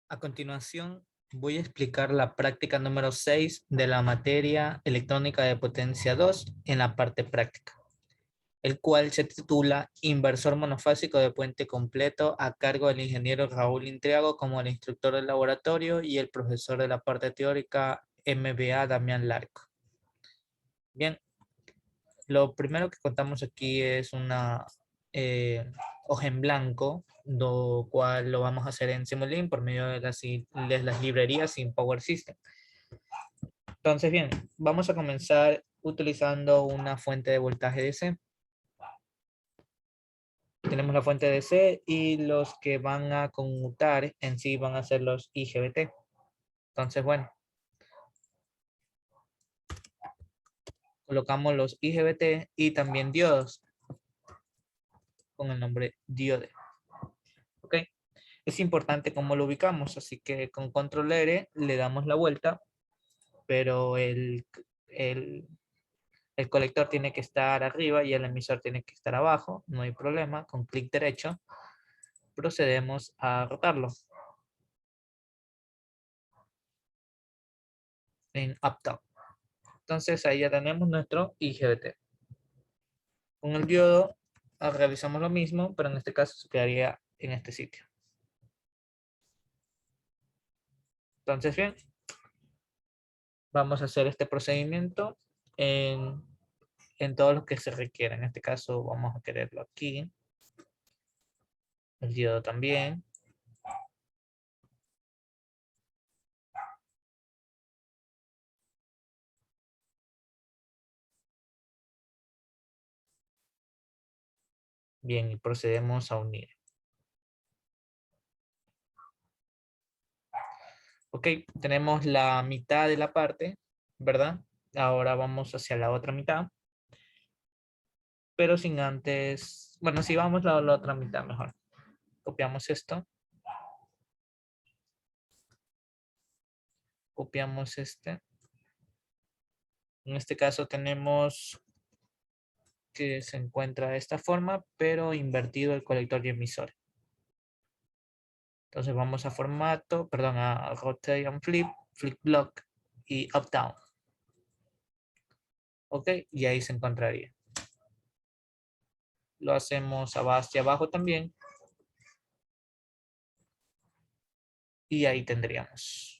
A continuación, voy a explicar la práctica número 6 de la materia electrónica de potencia 2 en la parte práctica, el cual se titula Inversor monofásico de puente completo a cargo del ingeniero Raúl Intriago como el instructor del laboratorio y el profesor de la parte teórica MBA Damián Larco. Bien, lo primero que contamos aquí es una hoja en blanco, lo cual lo vamos a hacer en Simulink por medio de las librerías sin Power System. Entonces, bien, vamos a comenzar utilizando una fuente de voltaje DC. Tenemos la fuente DC y los que van a conmutar en sí van a ser los IGBT. Entonces, bueno, colocamos los IGBT y también diodos con el nombre diode. ¿Ok? Es importante cómo lo ubicamos, así que con control R le damos la vuelta, pero el colector tiene que estar arriba y el emisor tiene que estar abajo, no hay problema, con clic derecho procedemos a rotarlo en up-down. Entonces ahí ya tenemos nuestro IGBT. Con el diodo realizamos lo mismo, pero en este caso se quedaría en este sitio. Entonces bien, vamos a hacer este procedimiento en todo lo que se requiera. En este caso vamos a quererlo aquí. El diodo también. Bien, y procedemos a unir. Ok, tenemos la mitad de la parte, ¿verdad? Ahora vamos hacia la otra mitad. Pero sin antes, bueno, si vamos a la otra mitad mejor. Copiamos esto. Copiamos este. En este caso tenemos que se encuentra de esta forma, pero invertido el colector y emisor. Entonces vamos a formato, perdón, a rotate and flip, flip block y up down. Ok, y ahí se encontraría. Lo hacemos hacia abajo también. Y ahí tendríamos.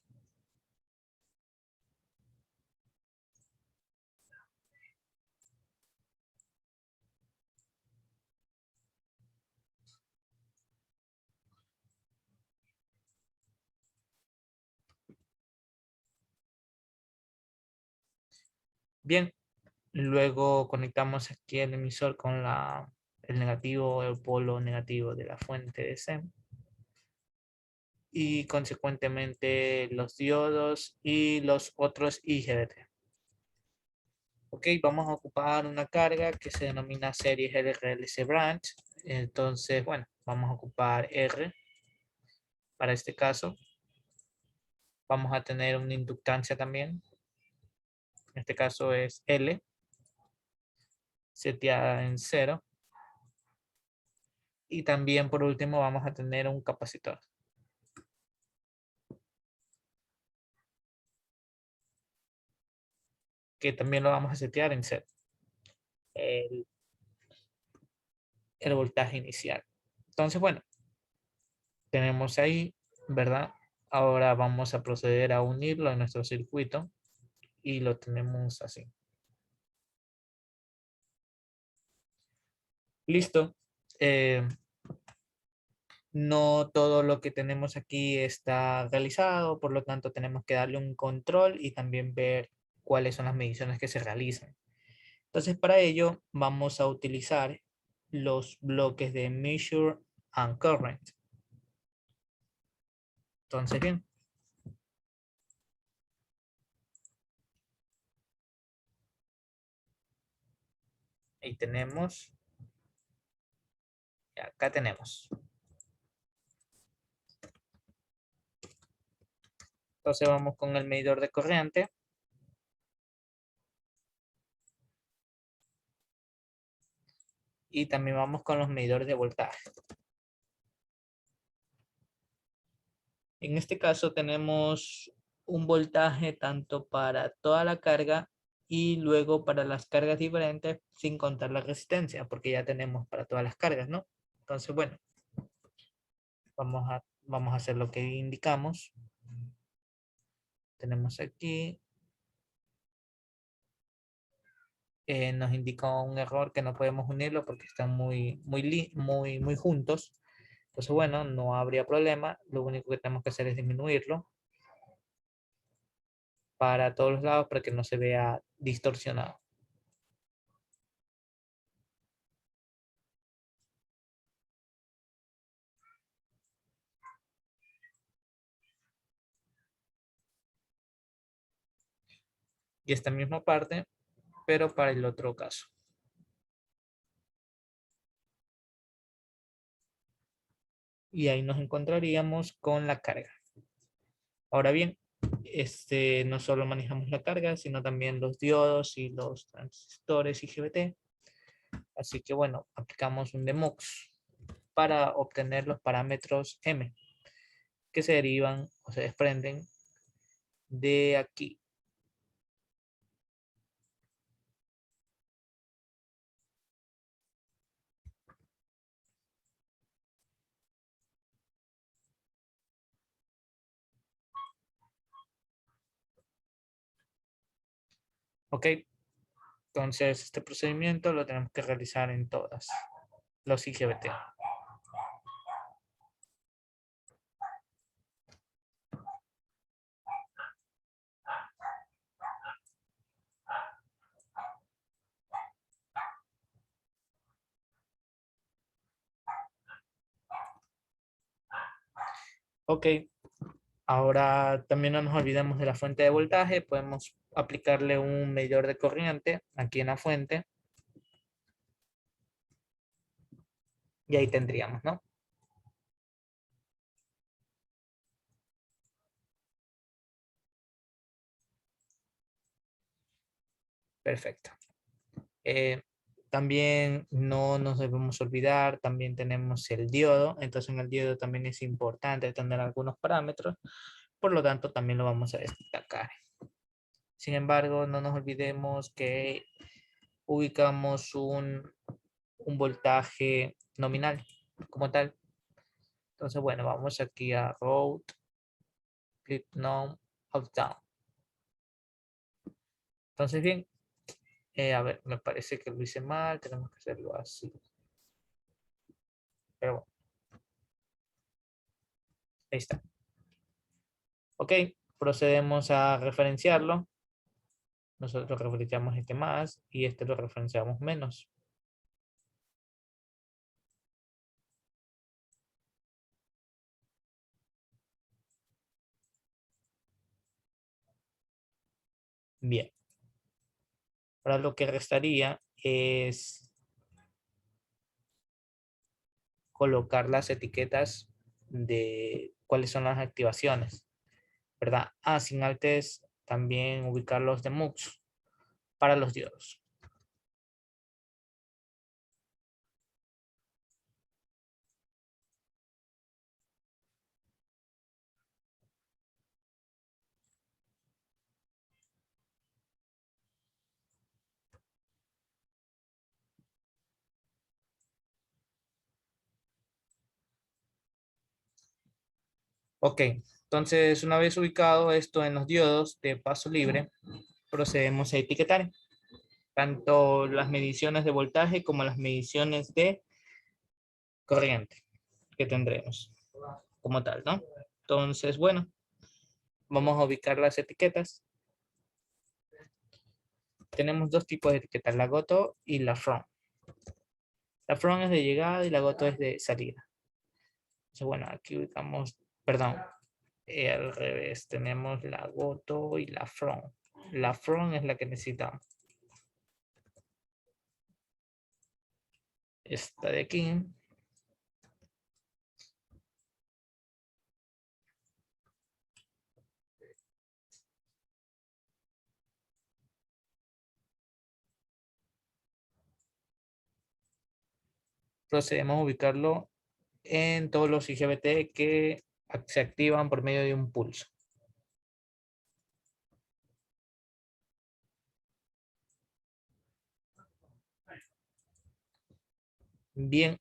Bien, luego conectamos aquí el emisor con el negativo, el polo negativo de la fuente de SEM. Y consecuentemente los diodos y los otros IGBT. Ok, vamos a ocupar una carga que se denomina series RLC branch. Entonces, bueno, vamos a ocupar R para este caso. Vamos a tener una inductancia también. En este caso es L, seteada en 0. Y también por último vamos a tener un capacitor. Que también lo vamos a setear en 0. El, el voltaje inicial. Entonces, bueno, tenemos ahí, ¿verdad? Ahora vamos a proceder a unirlo a nuestro circuito y lo tenemos así. Listo. No todo lo que tenemos aquí está realizado, por lo tanto tenemos que darle un control y también ver cuáles son las mediciones que se realizan. Entonces para ello vamos a utilizar los bloques de Measure and Current. Entonces bien. Ahí tenemos. Y acá tenemos. Entonces vamos con el medidor de corriente. Y también vamos con los medidores de voltaje. En este caso tenemos un voltaje tanto para toda la carga y luego para las cargas diferentes sin contar la resistencia, porque ya tenemos para todas las cargas, ¿no? Entonces, bueno, vamos a hacer lo que indicamos. Tenemos aquí, nos indica un error que no podemos unirlo porque están muy juntos. Entonces, bueno, no habría problema. Lo único que tenemos que hacer es disminuirlo para todos los lados para que no se vea distorsionado. Y esta misma parte, pero para el otro caso. Y ahí nos encontraríamos con la carga. Ahora bien, no solo manejamos la carga, sino también los diodos y los transistores IGBT. Así que bueno, aplicamos un demux para obtener los parámetros M que se derivan o se desprenden de aquí. Ok, entonces este procedimiento lo tenemos que realizar en todas los IGBT. Ok, ahora también no nos olvidemos de la fuente de voltaje. Podemos aplicarle un medidor de corriente aquí en la fuente. Y ahí tendríamos, ¿no? Perfecto. Eh, También no nos debemos olvidar, también tenemos el diodo. Entonces en el diodo también es importante tener algunos parámetros. Por lo tanto, también lo vamos a destacar. Sin embargo, no nos olvidemos que ubicamos un voltaje nominal como tal. Entonces, bueno, vamos aquí a route, click none, up down. Entonces, bien, a ver, me parece que lo hice mal, tenemos que hacerlo así. Pero bueno, ahí está. Ok, procedemos a referenciarlo. Nosotros referenciamos este más y este lo referenciamos menos. Bien, ahora lo que restaría es colocar las etiquetas de cuáles son las activaciones, ¿verdad? Ah, sin antes también ubicar los de MUX para los diodos. Ok, entonces una vez ubicado esto en los diodos de paso libre, procedemos a etiquetar tanto las mediciones de voltaje como las mediciones de corriente que tendremos como tal, ¿no? Entonces, bueno, vamos a ubicar las etiquetas. Tenemos dos tipos de etiquetas, la GOTO y la FROM. La FROM es de llegada y la GOTO es de salida. Entonces, bueno, aquí ubicamos, perdón, al revés, tenemos la GOTO y la FROM. La FROM es la que necesitamos. Esta de aquí. Procedemos a ubicarlo en todos los IGBT que Se activan por medio de un pulso. Bien,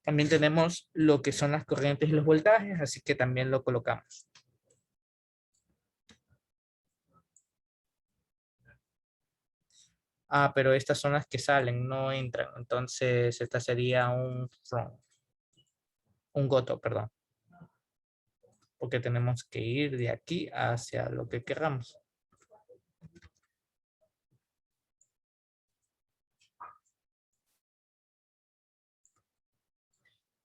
también tenemos lo que son las corrientes y los voltajes, así que también lo colocamos. Ah, pero estas son las que salen, no entran. Entonces, esta sería un goto, perdón. Porque tenemos que ir de aquí hacia lo que queramos.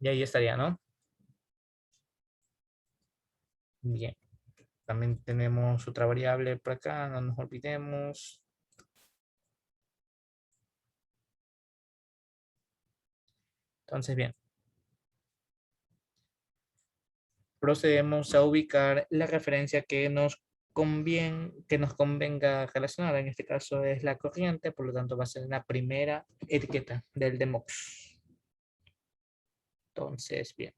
Y ahí estaría, ¿no? Bien. También tenemos otra variable por acá, no nos olvidemos. Entonces, bien. Procedemos a ubicar la referencia que nos convenga relacionar. En este caso es la corriente, por lo tanto va a ser la primera etiqueta del DEMOX. Entonces, bien.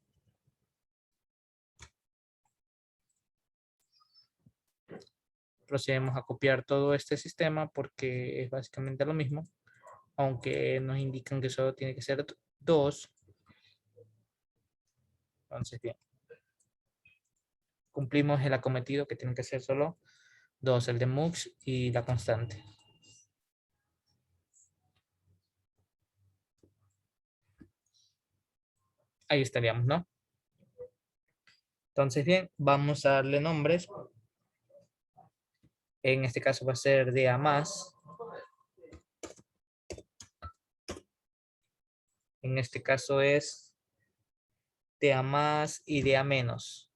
Procedemos a copiar todo este sistema porque es básicamente lo mismo, aunque nos indican que solo tiene que ser 2. Entonces, bien. Cumplimos el acometido que tiene que ser solo 2, el de MUX y la constante. Ahí estaríamos, ¿no? Entonces, bien, vamos a darle nombres. En este caso va a ser DA más. En este caso es DA más y DA menos.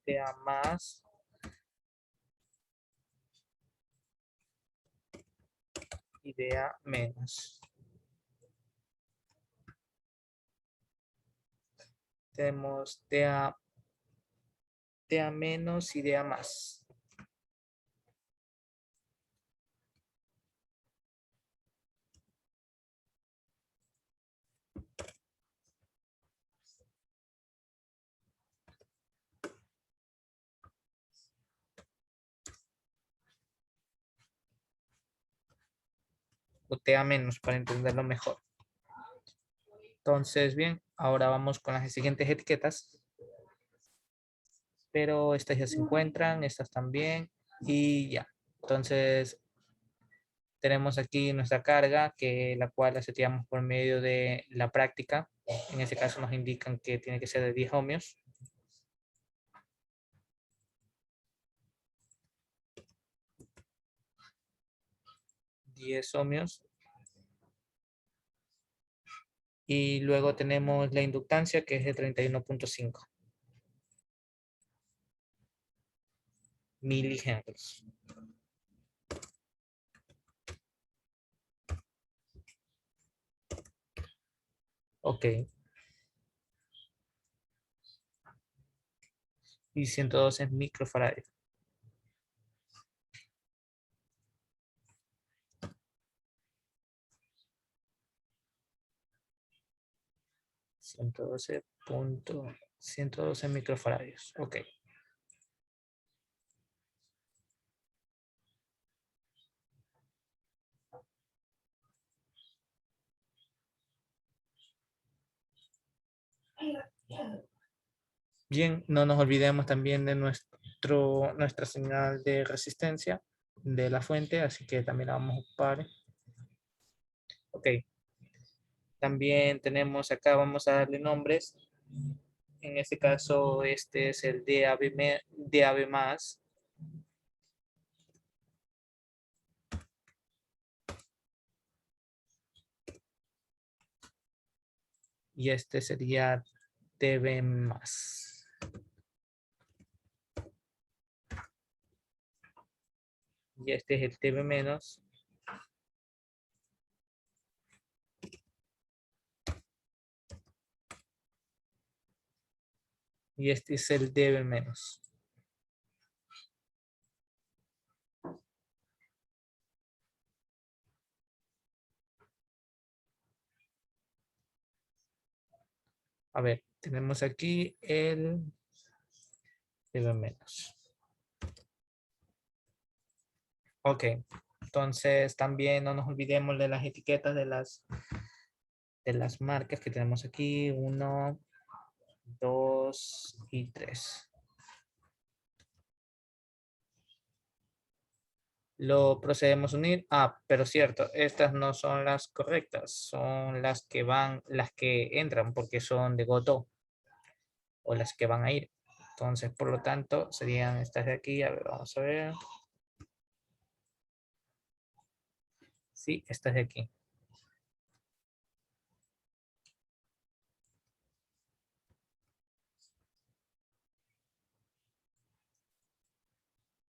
DA más y DA menos. Tenemos DA menos y DA más. O DA menos para entenderlo mejor. Entonces, bien, ahora vamos con las siguientes etiquetas. Pero estas ya se encuentran, estas también y ya. Entonces, tenemos aquí nuestra carga, que la cual la seteamos por medio de la práctica. En este caso nos indican que tiene que ser de 10 ohmios. 10 ohmios. Y luego tenemos la inductancia, que es de 31.5 milihenries. Ok. Y 112 microfarads. 112 microfarads. Ok. Bien, no nos olvidemos también de nuestra señal de resistencia de la fuente, así que también la vamos a ocupar. Ok, también tenemos acá, vamos a darle nombres. En este caso, este es el DAB más. Y este sería DB más. Y este es el DB menos. Y este es el DB menos. A ver, tenemos aquí el dB menos. Ok, entonces también no nos olvidemos de las etiquetas de las marcas que tenemos aquí. 1, 2 y 3. Lo procedemos a unir. Ah, pero cierto, estas no son las correctas, son las que van, las que entran porque son de Godot o las que van a ir. Entonces, por lo tanto, serían estas de aquí. A ver, vamos a ver. Sí, estas de aquí.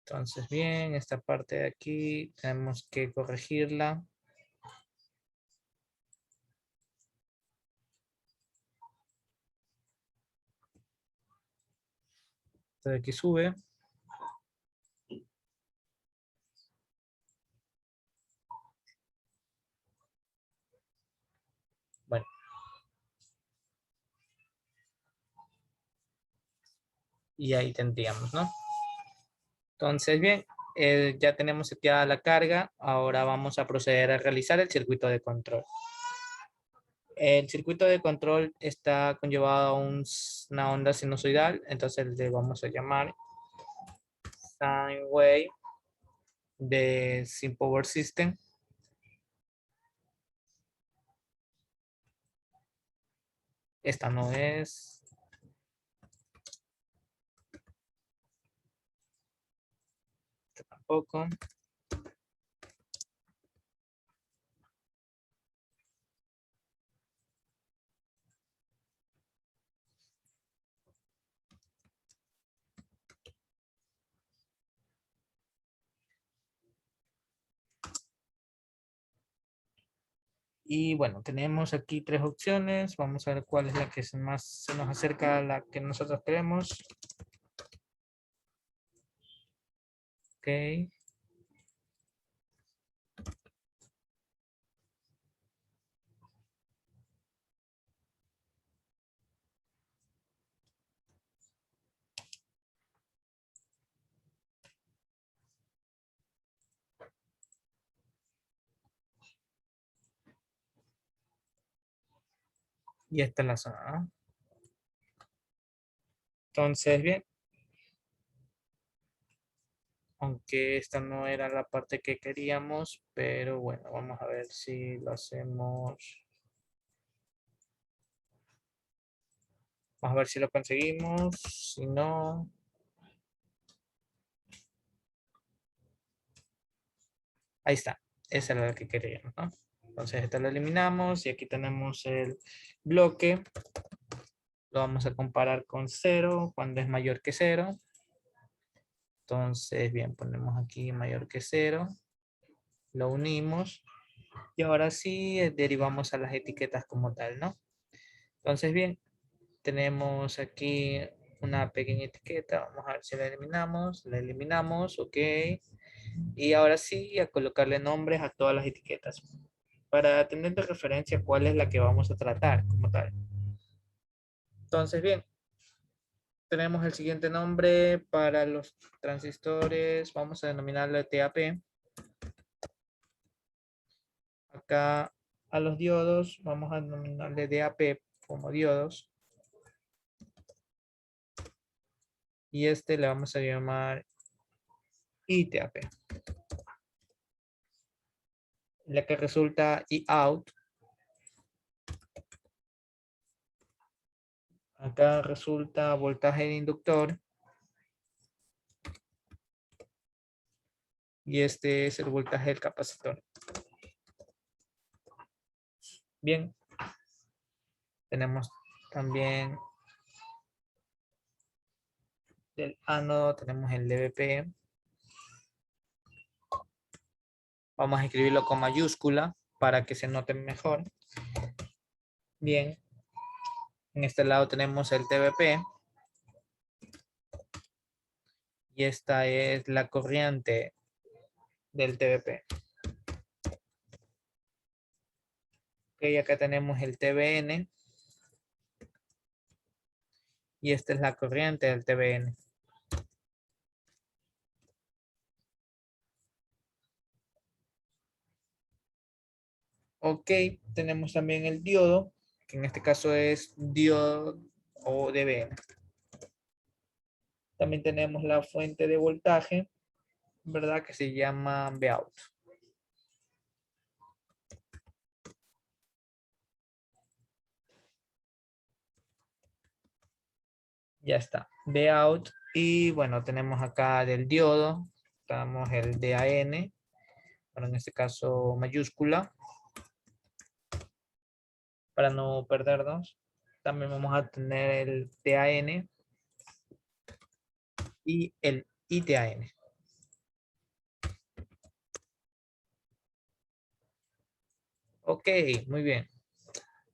Entonces, bien, esta parte de aquí tenemos que corregirla. Esta de aquí sube. Bueno, y ahí tendríamos, ¿no? Entonces, bien, ya tenemos seteada la carga. Ahora vamos a proceder a realizar el circuito de control. El circuito de control está conllevado a una onda sinusoidal, entonces le vamos a llamar sine wave de Sin Power System. Esta no es. Esta tampoco. Y bueno, tenemos aquí tres opciones. Vamos a ver cuál es la que más se nos acerca a la que nosotros queremos. Ok. Y esta es la zona, ¿no? Entonces, bien. Aunque esta no era la parte que queríamos, pero bueno, vamos a ver si lo hacemos. Vamos a ver si lo conseguimos. Si no, ahí está. Esa era la que queríamos, ¿no? Entonces esta la eliminamos y aquí tenemos el bloque. Lo vamos a comparar con 0 cuando es mayor que 0. Entonces, bien, ponemos aquí mayor que 0. Lo unimos. Y ahora sí derivamos a las etiquetas como tal, ¿no? Entonces, bien, tenemos aquí una pequeña etiqueta. Vamos a ver si la eliminamos. La eliminamos, ok. Y ahora sí, a colocarle nombres a todas las etiquetas. Para tener de referencia cuál es la que vamos a tratar como tal. Entonces, bien, tenemos el siguiente nombre para los transistores. Vamos a denominarlo TAP. Acá a los diodos vamos a denominarle DAP como diodos. Y este le vamos a llamar ITAP. La que resulta IOUT. Acá resulta voltaje de inductor. Y este es el voltaje del capacitor. Bien. Tenemos también del ánodo, tenemos el DVP. Vamos a escribirlo con mayúscula para que se note mejor. Bien. En este lado tenemos el TVP. Y esta es la corriente del TVP. Ok, acá tenemos el TVN. Y esta es la corriente del TBN. Ok, tenemos también el diodo, que en este caso es diodo o DBN. También tenemos la fuente de voltaje, ¿verdad? Que se llama Vout. Ya está, Vout. Y bueno, tenemos acá del diodo, tenemos el DAN, bueno, en este caso mayúscula, para no perdernos. También vamos a tener el TAN y el ITAN. Ok, muy bien.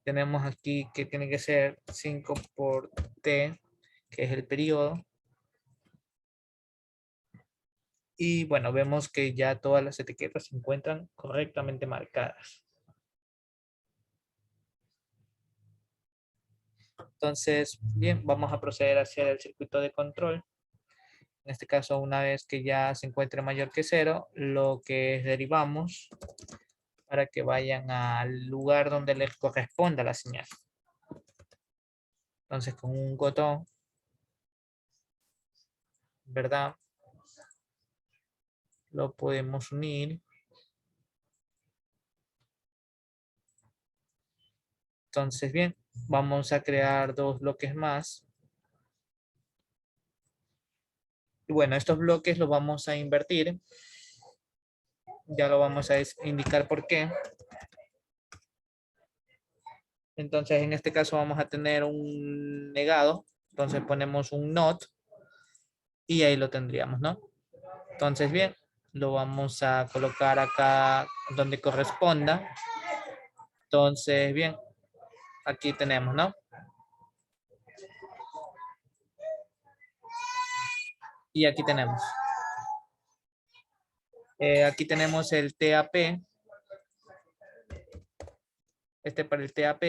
Tenemos aquí que tiene que ser 5 por T, que es el periodo. Y bueno, vemos que ya todas las etiquetas se encuentran correctamente marcadas. Entonces, bien, vamos a proceder hacia el circuito de control. En este caso, una vez que ya se encuentre mayor que 0, lo que derivamos para que vayan al lugar donde les corresponda la señal. Entonces, con un botón, ¿verdad? Lo podemos unir. Entonces, bien, vamos a crear 2 bloques más. Y bueno, estos bloques los vamos a invertir. Ya lo vamos a indicar por qué. Entonces, en este caso vamos a tener un negado. Entonces ponemos un NOT y ahí lo tendríamos, ¿no? Entonces, bien, lo vamos a colocar acá donde corresponda. Entonces, bien, aquí tenemos, ¿no? Y aquí tenemos. Aquí tenemos el TAP. Este para el TAP.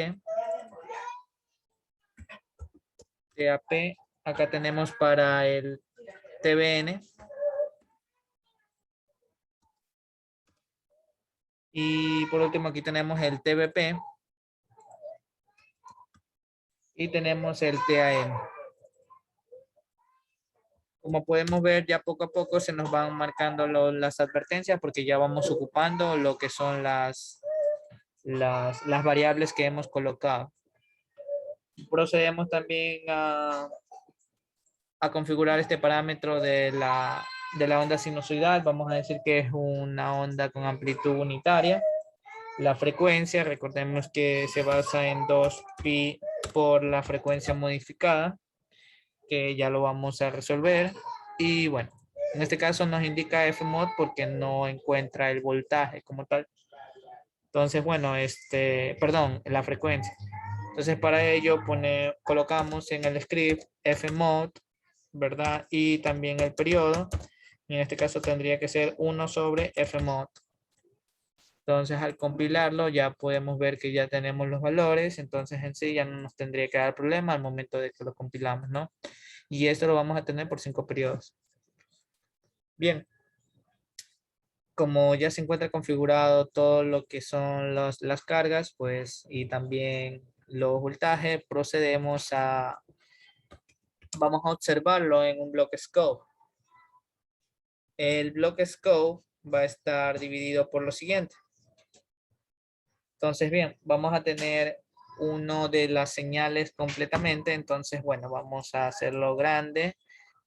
TAP. Acá tenemos para el TBN. Y por último aquí tenemos el TBP. Y tenemos el TAN. Como podemos ver, ya poco a poco se nos van marcando las advertencias porque ya vamos ocupando lo que son las variables que hemos colocado. Procedemos también a configurar este parámetro de la onda sinusoidal. Vamos a decir que es una onda con amplitud unitaria. La frecuencia, recordemos que se basa en 2pi por la frecuencia modificada, que ya lo vamos a resolver. Y bueno, en este caso nos indica Fmod porque no encuentra el voltaje como tal. Entonces, bueno, perdón, la frecuencia. Entonces, para ello colocamos en el script Fmod, ¿verdad? Y también el periodo. Y en este caso tendría que ser 1 sobre Fmod. Entonces, al compilarlo ya podemos ver que ya tenemos los valores. Entonces, en sí ya no nos tendría que dar problema al momento de que lo compilamos, ¿no? Y esto lo vamos a tener por 5 periodos. Bien, como ya se encuentra configurado todo lo que son las cargas, pues, y también los voltajes, vamos a observarlo en un block scope. El block scope va a estar dividido por lo siguiente. Entonces, bien, vamos a tener uno de las señales completamente. Entonces, bueno, vamos a hacerlo grande.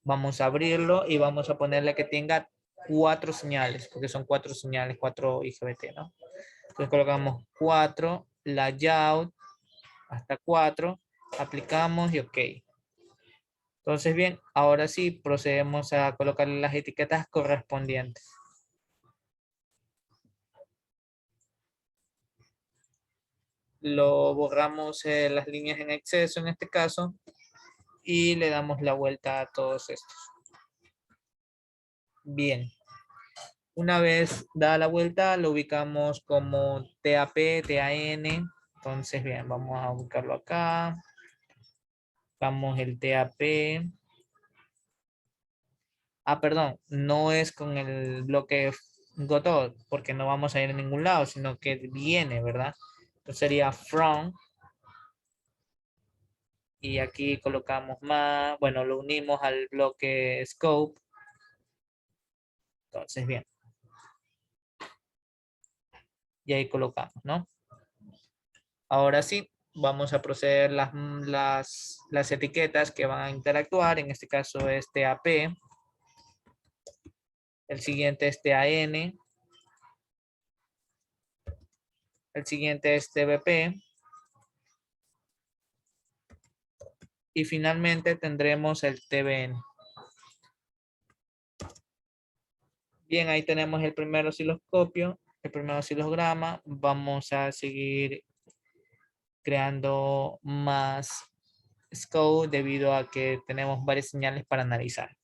Vamos a abrirlo y vamos a ponerle que tenga 4 señales, porque son 4 señales, 4 IGBT, ¿no? Entonces colocamos 4, layout, hasta 4, aplicamos y OK. Entonces, bien, ahora sí procedemos a colocarle las etiquetas correspondientes. Lo borramos las líneas en exceso en este caso y le damos la vuelta a todos estos. Bien. Una vez dada la vuelta, lo ubicamos como TAP, TAN. Entonces, bien, vamos a buscarlo acá. Vamos el TAP. Ah, perdón, no es con el bloque Godot, porque no vamos a ir a ningún lado, sino que viene, ¿verdad? Entonces sería from, y aquí colocamos más, bueno, lo unimos al bloque scope. Entonces, bien, y ahí colocamos, ¿no? Ahora sí, vamos a proceder las etiquetas que van a interactuar. En este caso es TAP, el siguiente es TAN, el siguiente es TBP, y finalmente tendremos el TBN. Bien, ahí tenemos el primer osciloscopio, el primer oscilograma. Vamos a seguir creando más scope debido a que tenemos varias señales para analizar.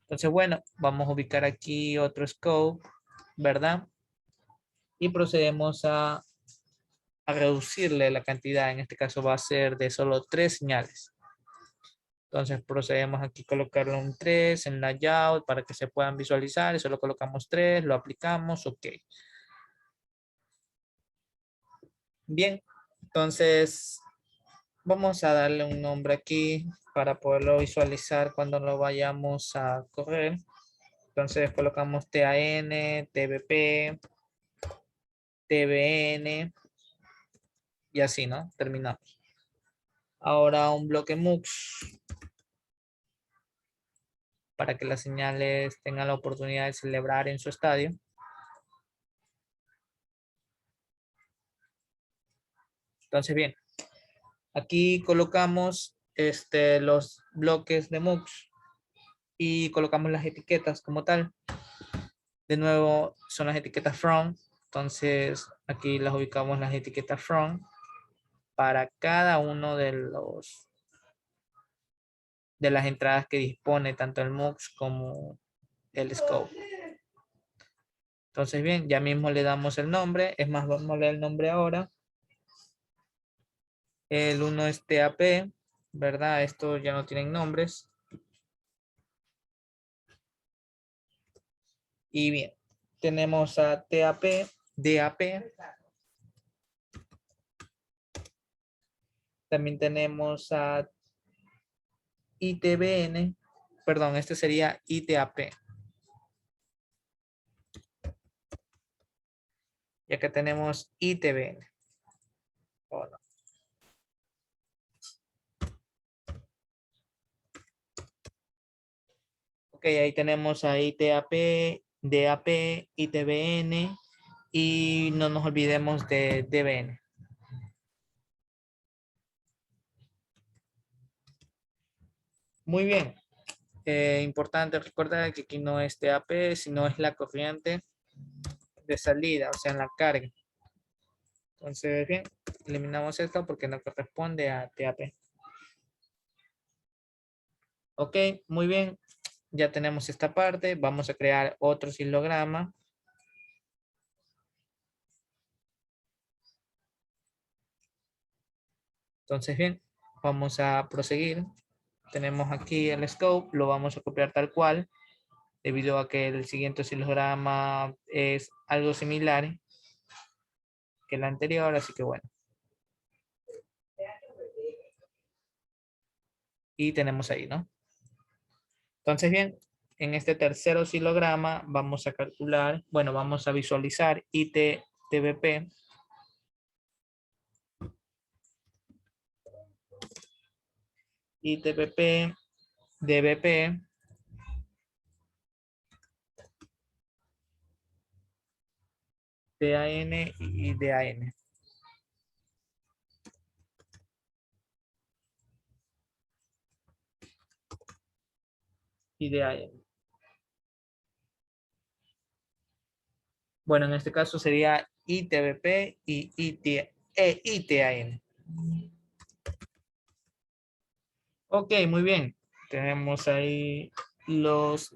Entonces, bueno, vamos a ubicar aquí otro scope, ¿verdad? Y procedemos a reducirle la cantidad. En este caso va a ser de solo 3 señales. Entonces procedemos aquí a colocarle un 3 en layout para que se puedan visualizar. Y solo colocamos 3, lo aplicamos, ok. Bien, entonces vamos a darle un nombre aquí para poderlo visualizar cuando lo vayamos a correr. Entonces colocamos TAN, TBP, TBN y así, ¿no? Terminamos. Ahora un bloque MUX para que las señales tengan la oportunidad de celebrar en su estadio. Entonces, bien, aquí colocamos los bloques de MUX y colocamos las etiquetas como tal. De nuevo, son las etiquetas from. Entonces, aquí las ubicamos las etiquetas from para cada uno de las entradas que dispone tanto el MUX como el scope. Entonces, bien, ya mismo le damos el nombre. Es más, vamos a leer el nombre ahora. El uno es TAP, ¿verdad? Estos ya no tienen nombres. Y bien, tenemos a TAP, DAP. También tenemos a ITBN. Perdón, este sería ITAP. Ya que tenemos ITBN. Oh, no. Ok, ahí tenemos a ITAP, DAP, ITBN y no nos olvidemos de DBN. Muy bien. Importante recordar que aquí no es TAP, sino es la corriente de salida, o sea, en la carga. Entonces, bien, eliminamos esto porque no corresponde a TAP. Ok, muy bien. Ya tenemos esta parte. Vamos a crear otro silograma. Entonces, bien, vamos a proseguir. Tenemos aquí el scope, lo vamos a copiar tal cual, debido a que el siguiente oscilograma es algo similar que el anterior, así que bueno. Y tenemos ahí, ¿no? Entonces, bien, en este tercer oscilograma vamos a calcular, bueno, vamos a visualizar ITBP. ITBP, DBP, DAN y DAN. Y DAN. Bueno, en este caso sería ITBP y ITAN. Ok, muy bien. Tenemos ahí las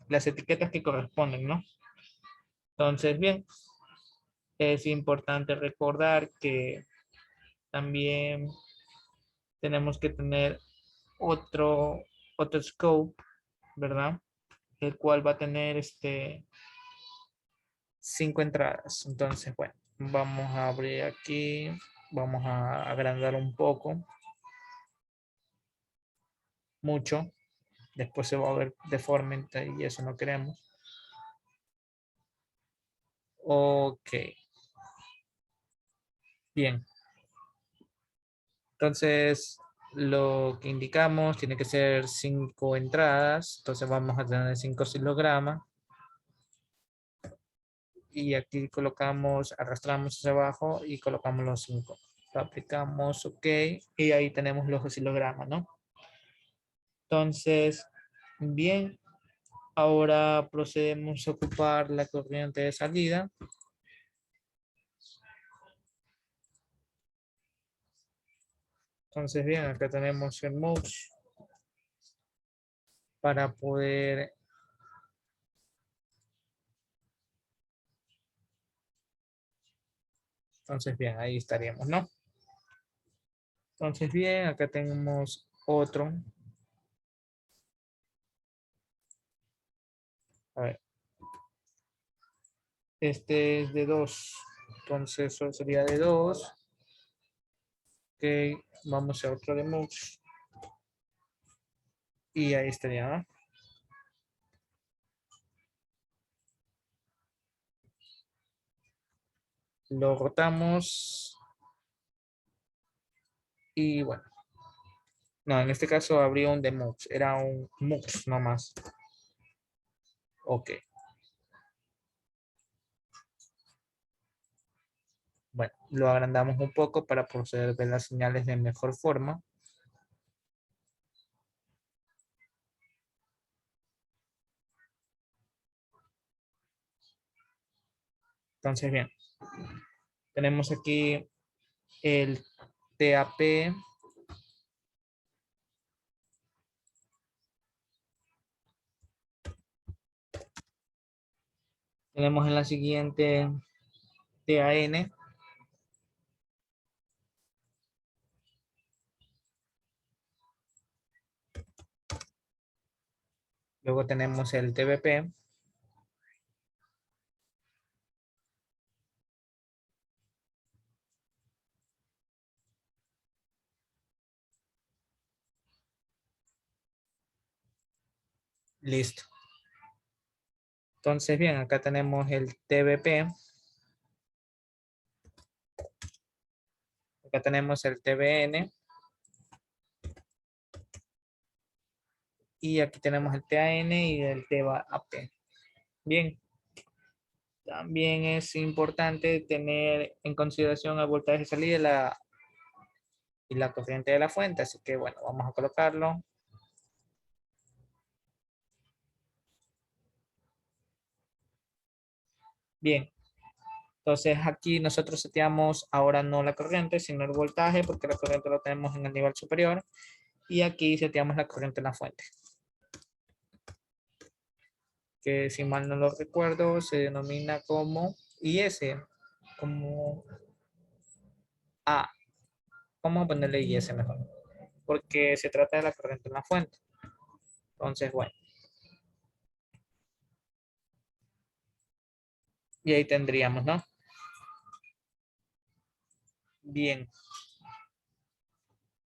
etiquetas que corresponden, ¿no? Entonces, bien, es importante recordar que también tenemos que tener otro scope, ¿verdad? El cual va a tener 5 entradas. Entonces, bueno, vamos a abrir aquí, vamos a agrandar un poco, mucho. Después se va a ver deforme y eso no queremos. Ok, bien. Entonces, lo que indicamos tiene que ser 5 entradas. Entonces vamos a tener 5 osilogramas. Y aquí colocamos, arrastramos hacia abajo y colocamos los 5. Aplicamos OK y ahí tenemos los osilogramas, ¿no? Entonces, bien, ahora procedemos a ocupar la corriente de salida. Entonces, bien, acá tenemos el mouse para poder. Entonces, bien, ahí estaríamos, ¿no? Entonces, bien, acá tenemos otro. A ver, este es de 2. Entonces, eso sería de 2. Ok, vamos a otro de mouse. Y ahí estaría, ¿no? Lo rotamos. Y bueno, no, en este caso habría un de mux. Era un mux nomás. Ok. Bueno, lo agrandamos un poco para poder ver las señales de mejor forma. Entonces, bien, tenemos aquí el TAP. Tenemos en la siguiente TAN. Luego tenemos el TBP. Listo. Entonces, bien, acá tenemos el TBP. Acá tenemos el TBN. Y aquí tenemos el TAN y el TAP. Bien, también es importante tener en consideración el voltaje de salida y la corriente de la fuente. Así que bueno, vamos a colocarlo. Bien, entonces aquí nosotros seteamos ahora no la corriente, sino el voltaje, porque la corriente lo tenemos en el nivel superior. Y aquí seteamos la corriente en la fuente, que si mal no lo recuerdo, se denomina como IS, como A. Vamos a ponerle IS mejor, porque se trata de la corriente en la fuente. Entonces, bueno, y ahí tendríamos, ¿no? Bien,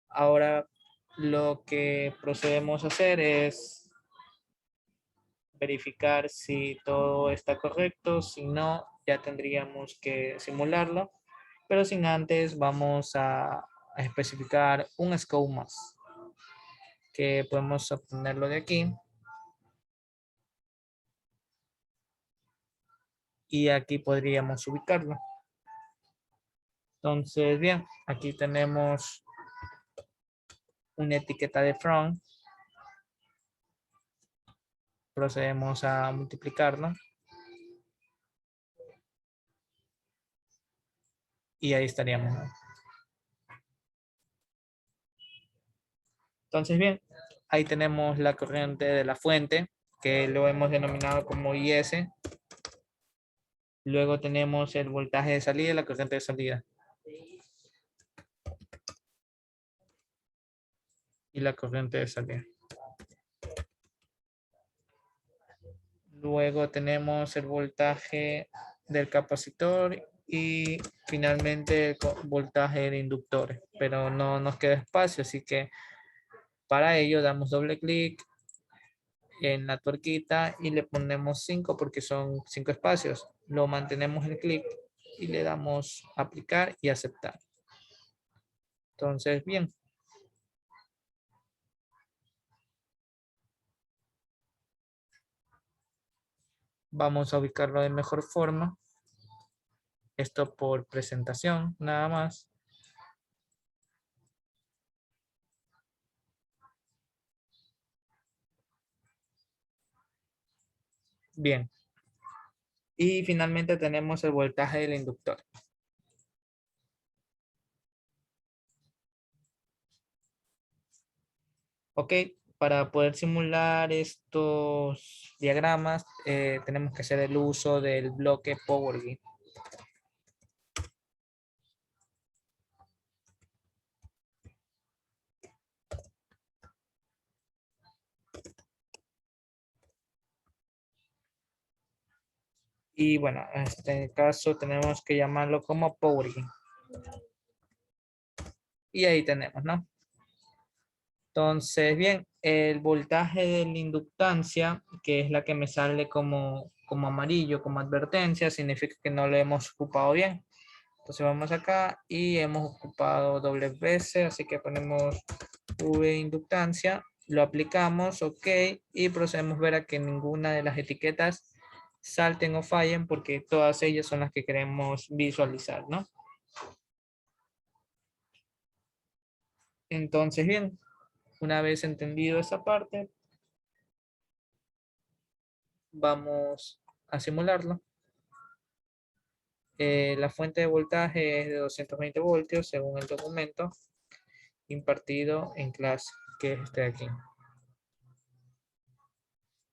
ahora lo que procedemos a hacer es verificar si todo está correcto. Si no, ya tendríamos que simularlo. Pero sin antes vamos a especificar un scope más, que podemos obtenerlo de aquí. Y aquí podríamos ubicarlo. Entonces, bien, aquí tenemos una etiqueta de from. Procedemos a multiplicarlo. Y ahí estaríamos, ¿no? Entonces, bien, ahí tenemos la corriente de la fuente, que lo hemos denominado como IS. Luego tenemos el voltaje de salida y la corriente de salida. y la corriente de salida. Luego tenemos el voltaje del capacitor y finalmente el voltaje del inductor, pero no nos queda espacio, así que para ello damos doble clic en la tuerquita y le ponemos 5 porque son 5 espacios. Lo mantenemos el clic y le damos aplicar y aceptar. Entonces, bien. Vamos a ubicarlo de mejor forma. Esto por presentación, nada más. Bien. Y finalmente tenemos el voltaje del inductor. Ok, para poder simular estos diagramas, tenemos que hacer el uso del bloque PowerGrid. Y bueno, en este caso tenemos que llamarlo como PowerGrid. Y ahí tenemos, ¿no? Entonces, bien, el voltaje de la inductancia, que es la que me sale como amarillo, como advertencia, significa que no lo hemos ocupado bien. Entonces vamos acá y hemos ocupado doble veces, así que ponemos V inductancia, lo aplicamos, ok, y procedemos a ver a que ninguna de las etiquetas salten o fallen porque todas ellas son las que queremos visualizar, ¿no? Entonces, bien, una vez entendido esa parte, vamos a simularlo. La fuente de voltaje es de 220 voltios según el documento impartido en clase, que es este de aquí.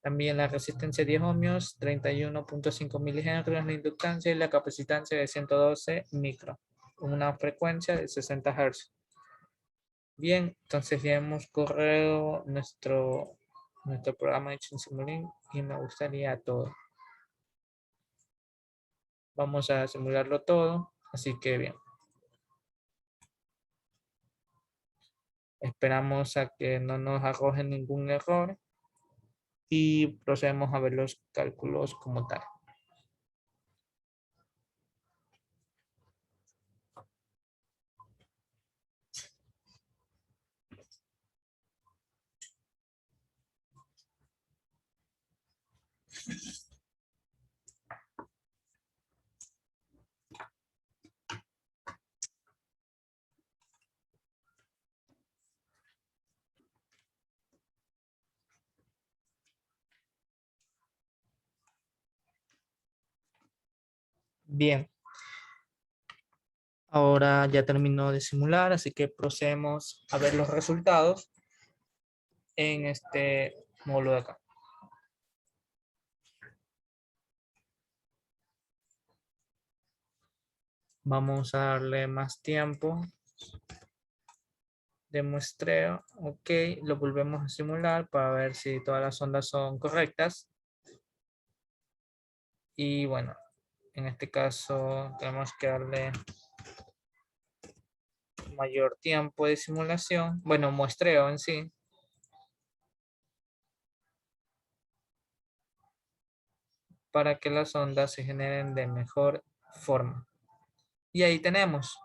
También la resistencia 10 ohmios, 31.5 milihenrios, la inductancia y la capacitancia de 112 micro, una frecuencia de 60 Hz. Bien, entonces ya hemos corrido nuestro programa de Simulink y me gustaría todo. Vamos a simularlo todo, así que bien. Esperamos a que no nos arroje ningún error y procedemos a ver los cálculos como tal. Bien, ahora ya terminó de simular, así que procedemos a ver los resultados en este módulo de acá. Vamos a darle más tiempo de muestreo. Ok, lo volvemos a simular para ver si todas las ondas son correctas. Y bueno, en este caso tenemos que darle mayor tiempo de simulación. Bueno, muestreo en sí. Para que las ondas se generen de mejor forma. Y ahí tenemos.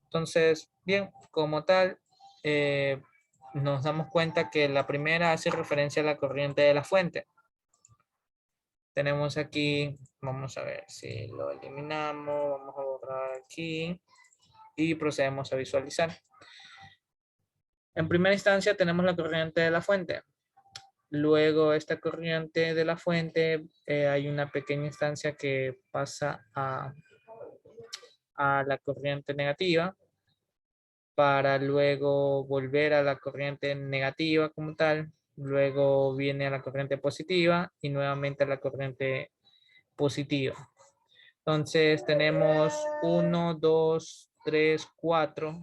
Entonces, bien, como tal, nos damos cuenta que la primera hace referencia a la corriente de la fuente. Tenemos aquí, vamos a ver si lo eliminamos, vamos a borrar aquí y procedemos a visualizar. En primera instancia tenemos la corriente de la fuente. Luego esta corriente de la fuente, hay una pequeña instancia que pasa a la corriente negativa para luego volver a la corriente negativa como tal, luego viene a la corriente positiva y nuevamente a la corriente positiva. Entonces tenemos 1, 2, 3, 4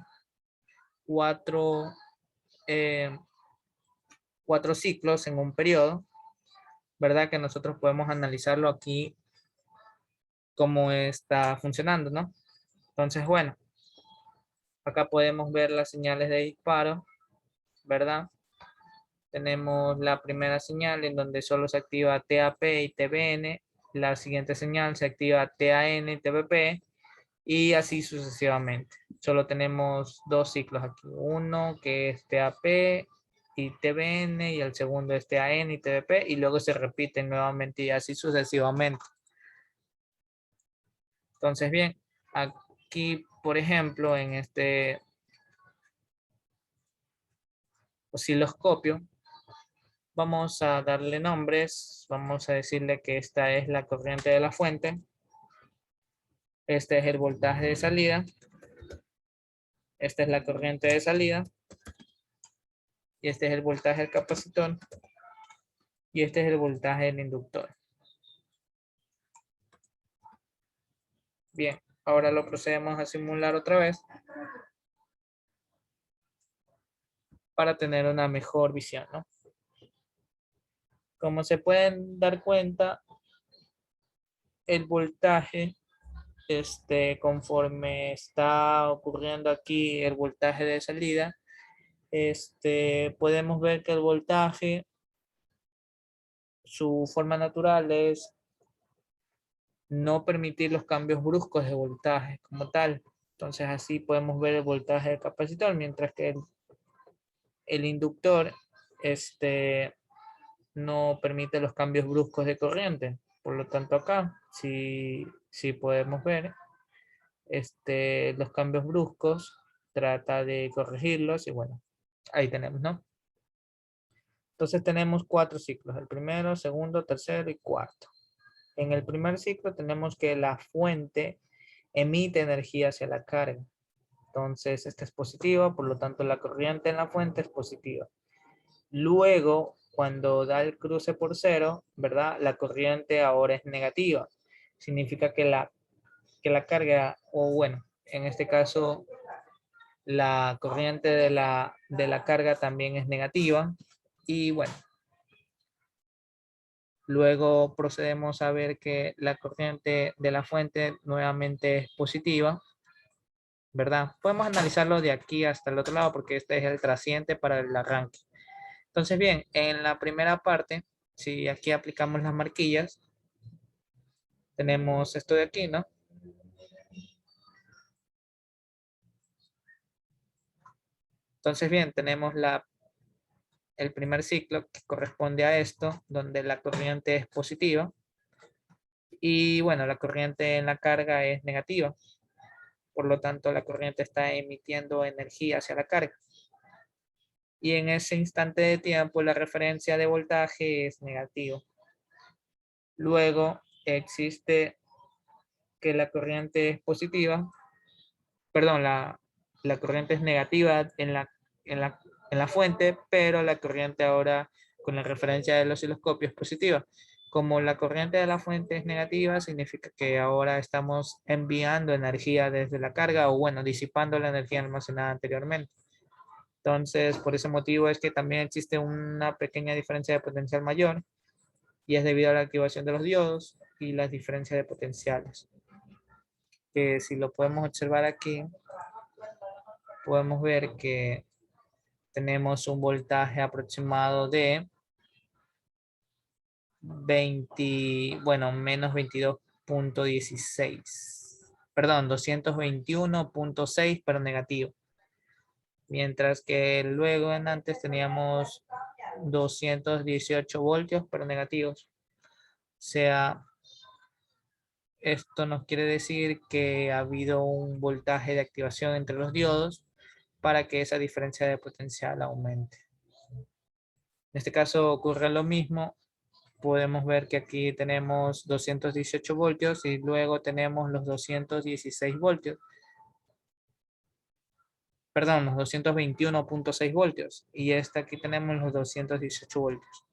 4 ciclos en un periodo, ¿verdad? Que nosotros podemos analizarlo aquí cómo está funcionando, ¿no? Entonces, bueno, acá podemos ver las señales de disparo, ¿verdad? Tenemos la primera señal en donde solo se activa TAP y TBN. La siguiente señal se activa TAN y TBP y así sucesivamente. Solo tenemos 2 ciclos aquí. Uno que es TAP y TBN y el segundo es TAN y TBP y luego se repiten nuevamente y así sucesivamente. Entonces, bien, aquí, por ejemplo, en este osciloscopio, vamos a darle nombres. Vamos a decirle que esta es la corriente de la fuente. Este es el voltaje de salida. Esta es la corriente de salida. Y este es el voltaje del capacitor. Y este es el voltaje del inductor. Bien, ahora lo procedemos a simular otra vez para tener una mejor visión, ¿no? Como se pueden dar cuenta, el voltaje, conforme está ocurriendo aquí el voltaje de salida, podemos ver que el voltaje, su forma natural es no permitir los cambios bruscos de voltaje como tal. Entonces así podemos ver el voltaje del capacitor, mientras que el inductor no permite los cambios bruscos de corriente. Por lo tanto acá, si podemos ver, los cambios bruscos, trata de corregirlos y bueno, ahí tenemos, ¿no? Entonces tenemos 4 ciclos, el primero, segundo, tercero y cuarto. En el primer ciclo tenemos que la fuente emite energía hacia la carga. Entonces esta es positiva, por lo tanto la corriente en la fuente es positiva. Luego, cuando da el cruce por cero, ¿verdad? La corriente ahora es negativa. Significa que la carga, o bueno, en este caso, la corriente de la carga también es negativa. Y bueno, luego procedemos a ver que la corriente de la fuente nuevamente es positiva, ¿verdad? Podemos analizarlo de aquí hasta el otro lado porque este es el trasciente para el arranque. Entonces, bien, en la primera parte, si aquí aplicamos las marquillas, tenemos esto de aquí, ¿no? Entonces, bien, tenemos el primer ciclo que corresponde a esto, donde la corriente es positiva. Y bueno, la corriente en la carga es negativa. Por lo tanto, la corriente está emitiendo energía hacia la carga. Y en ese instante de tiempo, la referencia de voltaje es negativo. Luego, existe que la corriente es positiva. Perdón, la corriente es negativa en la fuente, pero la corriente ahora con la referencia del osciloscopio es positiva. Como la corriente de la fuente es negativa, significa que ahora estamos enviando energía desde la carga o bueno, disipando la energía almacenada anteriormente. Entonces, por ese motivo es que también existe una pequeña diferencia de potencial mayor y es debido a la activación de los diodos y las diferencias de potenciales. Que si lo podemos observar aquí, podemos ver que tenemos un voltaje aproximado de 20, bueno, menos 22.16. Perdón, 221.6, pero negativo. Mientras que luego en antes teníamos 218 voltios, pero negativos. O sea, esto nos quiere decir que ha habido un voltaje de activación entre los diodos para que esa diferencia de potencial aumente. En este caso ocurre lo mismo. Podemos ver que aquí tenemos 218 voltios y luego tenemos los 216 voltios. Perdón, los 221.6 voltios. Y aquí tenemos los 218 voltios.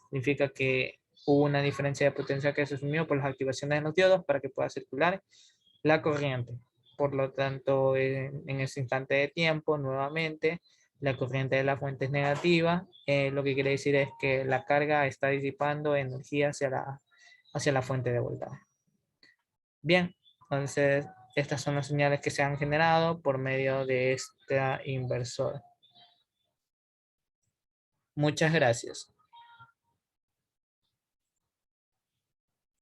Significa que hubo una diferencia de potencia que se asumió por las activaciones de los diodos para que pueda circular la corriente. Por lo tanto, en ese instante de tiempo, nuevamente, La corriente de la fuente es negativa. Lo que quiere decir es que la carga está disipando energía hacia la fuente de voltaje. Bien, entonces estas son las señales que se han generado por medio de este inversor. Muchas gracias.